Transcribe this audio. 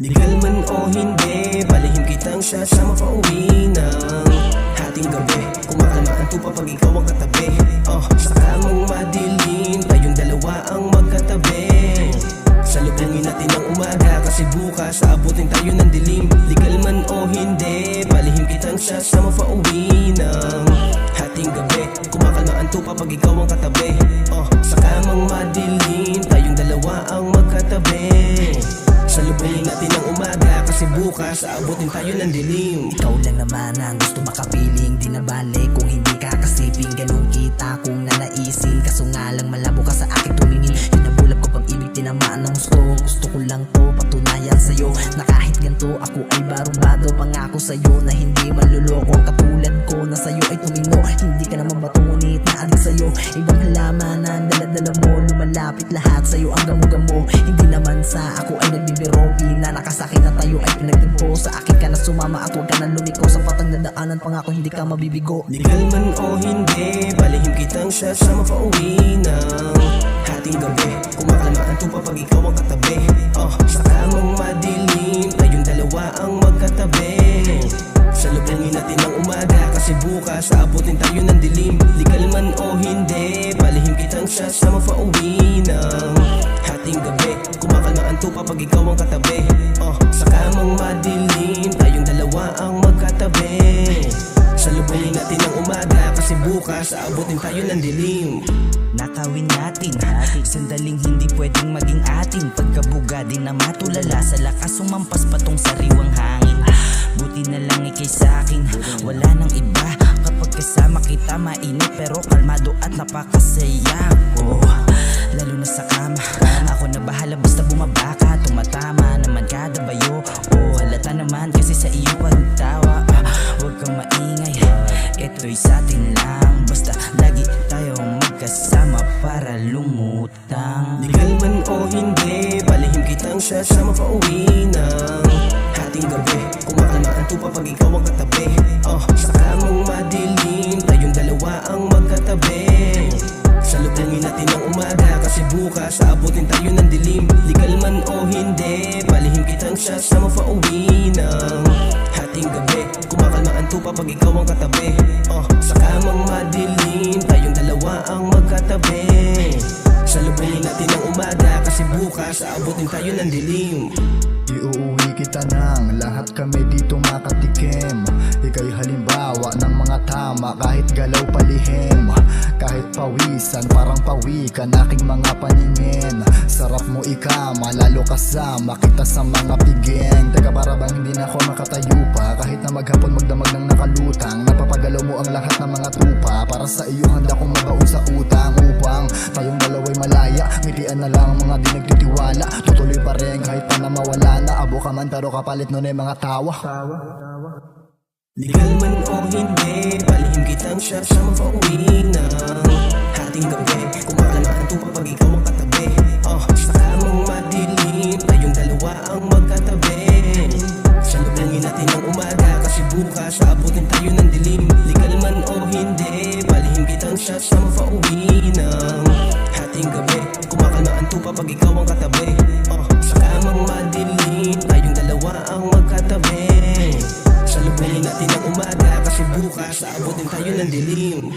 Legal man o hindi, palihim kitang sasama pauwi ng hating gabi. Kumakalma ang tupa pag ikaw ang katabi. Sa kamang madilim, tayong dalawa ang magkatabi. Salubungin natin ang umaga, kasi bukas aabutin tayo ng dilim. Legal man o hindi, palihim kitang sasama pauwi ng hating gabi. Kumakalma ang tupa pag ikaw ang katabi. Sa kamang madilim, tayong dalawa ang magkatabi. Salubungin natin ang umaga, kasi bukas aabutin tayo ng dilim. Ikaw lang naman ang gusto makapiling, di na balik kung hindi ka kasiping. Ganun kita kung nanaisin, kaso nga lang malabo ka sa akin tumingin. Yun ang bulab ko pag ibig tinamaan ng gusto. Gusto ko lang to patunayan sa'yo, na kahit ganito ako ay barumbado. Pangako sa'yo na hindi manluloko, katulad ko na sa'yo ay tumino. Hindi ka naman batunit na adik sa'yo, ibang halaman na daladala mo. Lumalapit lahat sa'yo ang gamo-gamo, hindi naman sa ako ay nagbibiro. Pina nakasakit na tayo ay pinagtimpo, sa akin ka na sumama at huwag ka na lumiko. Sa patang nadaanan pangako hindi ka mabibigo. Legal man o hindi, palihim kitang sasama pauwi ng hating gabi. Kumakalma ang tupa pag ikaw ang katabi. Sa kamang madilim, tayong dalawa ang magkatabi. Salubungin natin ang umaga, kasi bukas aabutin tayo ng dilim. Legal man o hindi, palihim kitang sasama pauwi ng hating gabi. Kumakalma ang tupa pag ikaw ang katabi. Sa kamang madilim, tayong dalawa ang magkatabi. Salubungin natin ang umaga, kasi bukas aabutin tayo ng dilim. Nakawin natin, sandaling hindi pwedeng maging atin. Pagkabuga din na matulala, sa lakas sumampas patong sariwang hangin. Buti na lang ikay sa'kin, wala nang iba. Kapag kasama kita mainit pero kalmado at napakasaya ko. Lalo na sa kama, ako na bahala basta bumaba ka. Tumatama naman kada bayo, halata naman kasi sa iyo pagtawa. Huwag kang maingay, ito'y sa'tin lang. Basta lagi tayong magkasama para lumutang. Legal man o hindi, palihim kitang sasama pauwi ng hating gabi. Kumakalma ang tupa pag ikaw ang katabi. Sa kamang madilim, tayong dalawa ang magkatabi. Salubungin natin ang umaga, kasi bukas aabutin tayo ng dilim. Legal man o hindi, palihim kitang sasama pauwi ng hating gabi. Kumakalma ang tupa pag ikaw ang katabi. Sa kamang madilim, tayong dalawa ang magkatabi. Salubungin natin ang umaga, kasi bukas aabutin tayo ng dilim. Iuuwi kita ng lahat kami dito makatikim. Ika'y halimbawa ng mga tama, kahit galaw palihim. Kahit pawisan, parang pawikan aking mga paningin. Sarap mo ikama, lalo kasama kita sa mga piging. Teka, para bang hindi na ako makatayo pa, kahit na maghapon magdamag ng nakalutang. Napapagalaw mo ang lahat ng mga tupa, para sa iyo handa kong mabaon sa utang. Upang tayong dalawa'y malaya, ngitian na lang ang mga di nagtitiwala. Tutuloy pa rin kahit pa na mawala na. Abo ka man pero kapalit nun ay mga tawa. Legal man o hindi, palihim kitang sasama pauwi ng hating gabi. Kumakalma ang tupa pag ikaw ang katabi. Sa kamang madilim, tayong dalawa ang magkatabi. Salubungin natin ang umaga, kasi bukas aabutin tayo ng dilim. Legal man o hindi, palihim kitang sasama pauwi ng hating gabi. Kumakalma ang tupa pag ikaw ang katabi. Sa kamang madilim, tayong dalawa ang magkatabi. Salubungin natin ang umaga, kasi bukas aabutin tayo ng dilim.